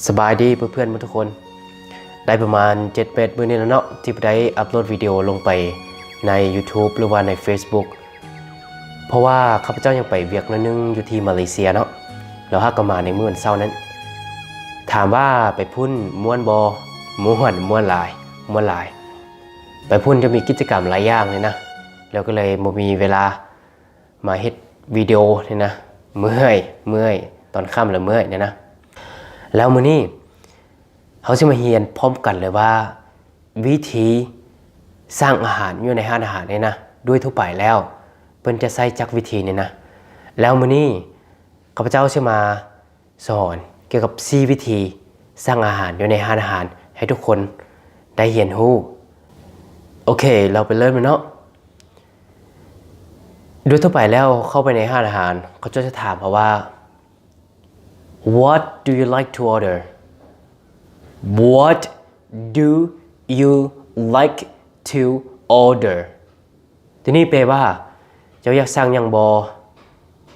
สบายดีเพื่อนๆทุกคนได้ประมาณ 7-8 มื้อนี้แล้วเนาะที่ได้อัปโหลดวิดีโอลงไปใน YouTube หรือว่าใน Facebook เพราะว่าข้าพเจ้ายังไปเวียกนิดนึงอยู่ที่มาเลเซียเนาะแล้วก็มาในมื้อวันเสาร์นั้นถามว่าไปพุ่นม่วนบอม่วนหลายไปพุ่นจะมีกิจกรรมหลายอย่างเลยนะแล้วก็เลยบ่มีเวลามาเฮ็ดวิดีโอเนี่ยนะเมื่อยตอนค่ำแล้วเมื่อยเนี่ยนะแล้วมื้อนี้เขาจะมาเรียนพร้อมกันเลยว่าวิธีสร้างอาหารอยู่ในร้านอาหารเนี่ยนะด้วยทั่วไปแล้วเพิ่นจะใช้จักวิธีเนี่ยนะแล้วมื้อนี้ข้าพเจ้าจะมาสอนเกี่ยวกับ4วิธีสร้างอาหารอยู่ในร้านอาหารให้ทุกคนได้เรียนรู้โอเคเราไปเริ่มเลยเนาะโดยทั่วไปแล้วเข้าไปในร้านอาหารเขาจะถามเพราะว่า What do you like to order? What do you like to order? ทีนี้แปลว่าเจ้าอยากสั่งยังบอ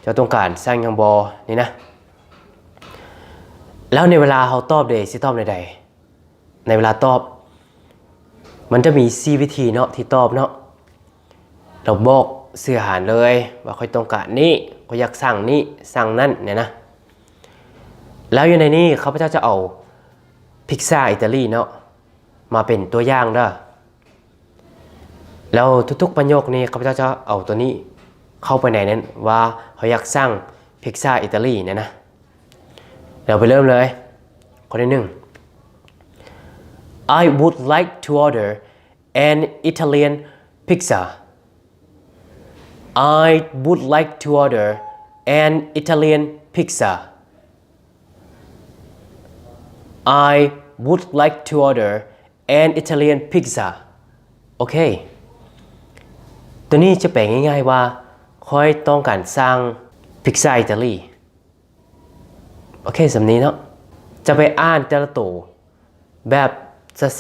เจ้าต้องการสั่งยังบอนี่นะแล้วในเวลาเขาตอบได้สิตอบใดในเวลาตอบมันจะมี4วิธีเนาะที่ตอบเนาะเราบอกเสื้ออาหารเลยว่าค่อยต้องการนี้ค่อยอยากสั่งนี้สั่งนั่นเนี่ยนะแล้วอยู่ในนี้ข้าพเจ้าจะเอาพิซซ่าอิตาลีเนาะมาเป็นตัวอย่างเด้อแล้วทุกๆประโยคนี้ข้าพเจ้าจะเอาตัวนี้เข้าไปในนั้นว่าเขาอยากสั่งพิซซ่าอิตาลีเนี่ยนะเราไปเริ่มเลยข้อที่ 1 I would like to order an Italian pizza I would like to order an Italian pizza I would like to order an Italian pizza โอเคตัวนี้จะแปลง่ายๆว่าค่อยต้องการสร้างพิซซ่าอิตาลีโอเคสำนี้เนาะจะไปอ่านแต่ละตัวแบบ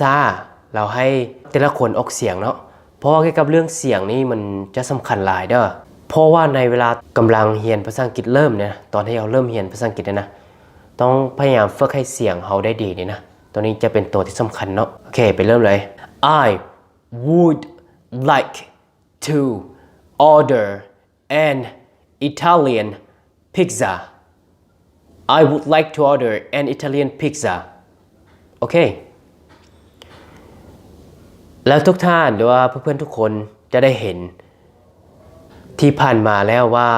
ซ่าๆเราให้แต่ละคนออกเสียงเนาะเพราะว่าเกี่ยวกับเรื่องเสียงนี่มันจะสำคัญหลายเด้อเพราะว่าในเวลากำลังเรียนภาษาอังกฤษเริ่มเนี่ยตอนที่เราเริ่มเรียนภาษาอังกฤษนะต้องพยายามฝึกให้เสียงเขาได้ดีนี่นะตัวนี้จะเป็นตัวที่สำคัญเนาะโอเคไปเริ่มเลย I would like to order an Italian pizza I would like to order an Italian pizza โอเคแล้วทุกท่านหรือว่าเพื่อนๆทุกคนจะได้เห็นที่ผ่านมาแล้วว่า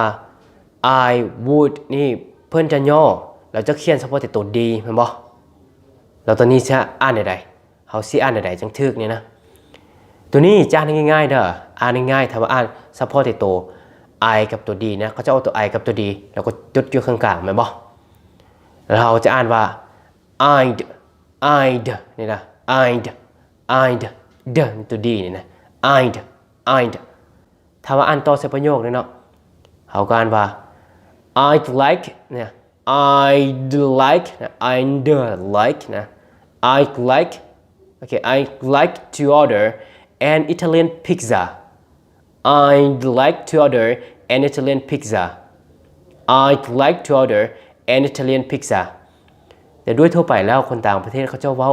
I would นี่เพื่อนจะย่อเราจะเขียนเฉพาะแต่ตัวดีมันบอกเราตัวนี้จะอ่านใดๆเขาสิอ่านใดๆจังทึกเนี่ยนะตัวนี้จะอ่านง่ายๆเด้ออ่านง่ายๆถ้าว่าอ่านเฉพาะแต่ตัว I กับตัวดีนะเขาจะเอาตัว I กับตัวดีแล้วก็จุดอยู่ข้างกลางมันบอกเราจะอ่านว่า I'd นี่นะ I'd ตัวดีนี่นะ I'd ถ้าว่าอ่านต่อใส่ประโยคนี่เนาะเขาก็อ่านว่า I'd like เนี่ย I'd like นะ I'd like นะ I'd like okay I'd like to order an Italian pizza I'd like to order an Italian pizza I'd like to order an Italian pizza แต่ด้วยทั่วไปแล้วคนต่างประเทศเขาจะเว้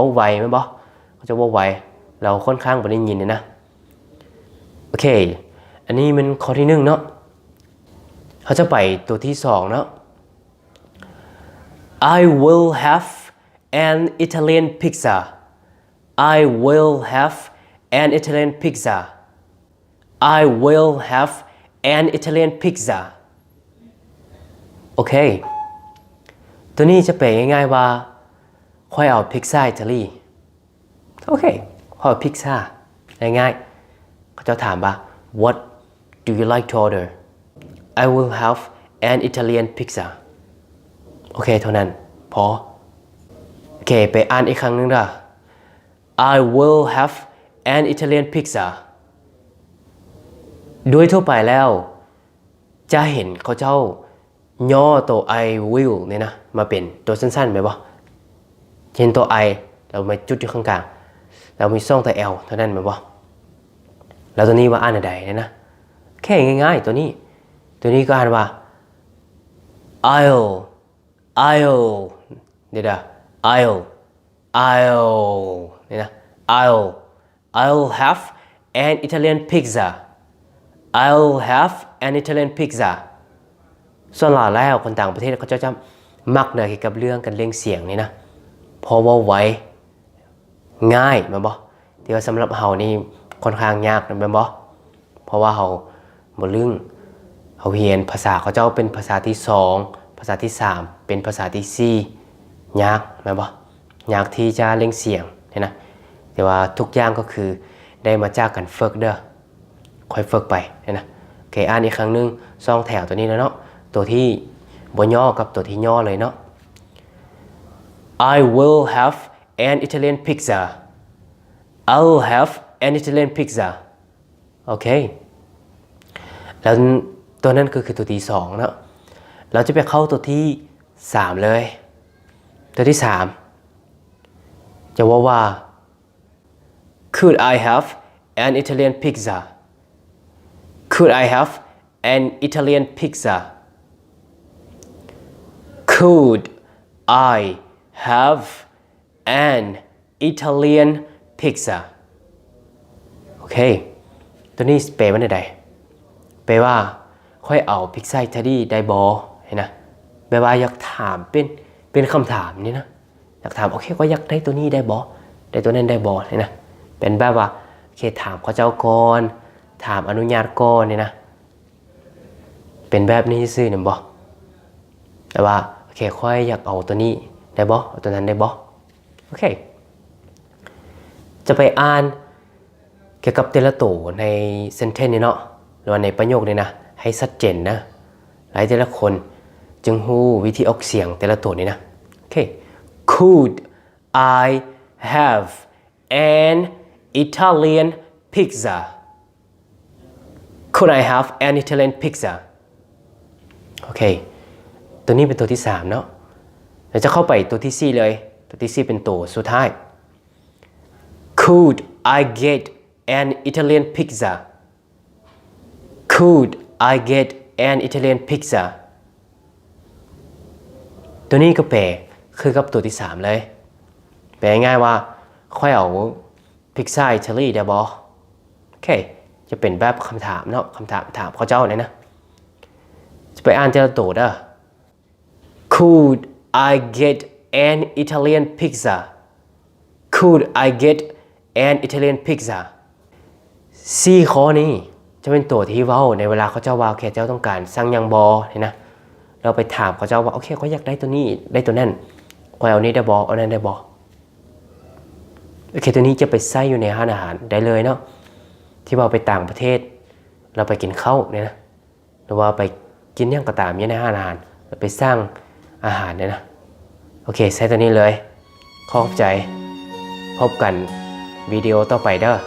าไวไหมบ่เขาจะเว้าไวเราค่อนข้างบ่ได้ยินนะโอเคอันนี้มันข้อที่ 1เนาะเขาจะไปตัวที่ 2เนาะ I will have an Italian pizza I will have an Italian pizza I will have an Italian pizza โอเคตัวนี้จะแปลง่ายๆว่าค่อยเอาพิซซ่าอิตาลีโอเคค่อยเอาพิซซ่าง่ายๆเขาจะถามว่า What do you like to order I will have an Italian pizza โอเคเท่านั้นพอโอเคไปอ่านอีกครั้งนึงด้ะ I will have an Italian pizza โดยทั่วไปแล้วจะเห็นเขาเจ้าย่อตัว I will เนี่ยนะมาเป็นตัวสั้นๆไหมบ่เช่นตัว I เรามาจุดอยู่ข้างกลางเรามีช่องตัว L เท่านั้นไหมบ่แล้วตัวนี้ว่าอ่านใดเนี่ยนะแค่ง่ายๆตัวนี้ก็อ่านว่า I'll เดี๋ยว I'll นี่นะ I'll have an Italian pizza I'll have an Italian pizza ส่วนหลายแล้วคนต่างประเทศเขาจะมักเกี่ยวกับเรื่องการเล่งเสียงนี่นะเพราะว่าไว้ง่ายแม่นบ่ที่ว่าสำหรับเฮานี่ค่อนข้างยากนะแม่นบ่เพราะว่าเฮาบ่ลึงเฮาเรียนภาษาเขาเจ้าเป็นภาษาที่2ภาษาที่3เป็นภาษาที่4ยากแม่นบ่ยากที่จะเล่งเสียงนี่นะแต่ว่าทุกอย่างก็คือได้มาจากการฝึกเด้อค่อยฝึกไปนี่นะโอเคอ่านอีกครั้งนึง2แถวตัวนี้แล้วเนาะตัวที่บ่ย่อกับตัวที่ย่อเลยเนาะ I will have an Italian pizza I'll have an Italian pizza โอเคแล้วตัวนั้นก็คือตัวที่2เนาะเราจะไปเข้าตัวที่3เลยตัวที่3จะว่า Could I have an Italian pizza Could I have an Italian pizza Could I have an Italian pizza โอเคตัวนี้แปลว่าอะไรแปลว่าค่อยเอาพิซซ่าอิตาลีได้บอเห็นนะแปลว่าอยากถามเป็นคำถามนี่นะอยากถามโอเคก็อยากได้ตัวนี้ได้บอได้ตัวนั้นได้บอเห็นนะเป็นแบบว่าโอเคถามเขาเจ้าก่อนถามอนุญาตก่อนนี่นะเป็นแบบนี้ซื่อเนี่ยบอแต่ว่าโอเคค่อยอยากเอาตัวนี้ได้บอเอาตัวนั้นได้บอโอเคจะไปอ่านเกี่ยวกับแต่ละตัวในเซนเทนนี่เนาะหรือว่าในประโยคนี่นะให้ชัดเจนนะหลายแต่ละคนจึงฮู้วิธีออกเสียงแต่ละตัวนี่นะโอเค Could I have an Italian pizza Could I have an Italian pizza โอเคตัวนี้เป็นตัวที่3เนาะเราจะเข้าไปตัวที่4เลยตัวที่4เป็นตัวสุดท้าย Could I get an Italian pizza Could I get an Italian pizza ตัวนี้ก็แปลคือกับตัวที่3เลยแปลง่ายว่าค่อยเอาพิซซ่าอิตาลีได้บอโอเคจะเป็นแบบคำถามเนาะคำถามถามเขาเจ้าเลยนะจะไปอ่านแต่ละตัวเด้อ Could I get an Italian pizza Could I get an Italian pizza 4 ข้อนี้จะเป็นตัวที่เว้าในเวลาเขาเจ้าว่าโอเคเจ้าต้องการสั่งยังบอเนี่ยนะเราไปถามเขาเจ้าว่าโอเคเขาอยากได้ตัวนี้ได้ตัวนั้นก็เอานี้ได้บอเอานั้นได้บอโอเคตัวนี้จะไปใส่อยู่ในร้านอาหารได้เลยเนาะที่ว่าไปต่างประเทศเราไปกินข้าวเนี่ยนะหรือว่าไปกินอย่างก็ตามในร้านอาหารไปสร้างอาหารเนี่ยนะโอเคใส่ตัวนี้เลยขอบใจพบกันวิดีโอต่อไปเด้อ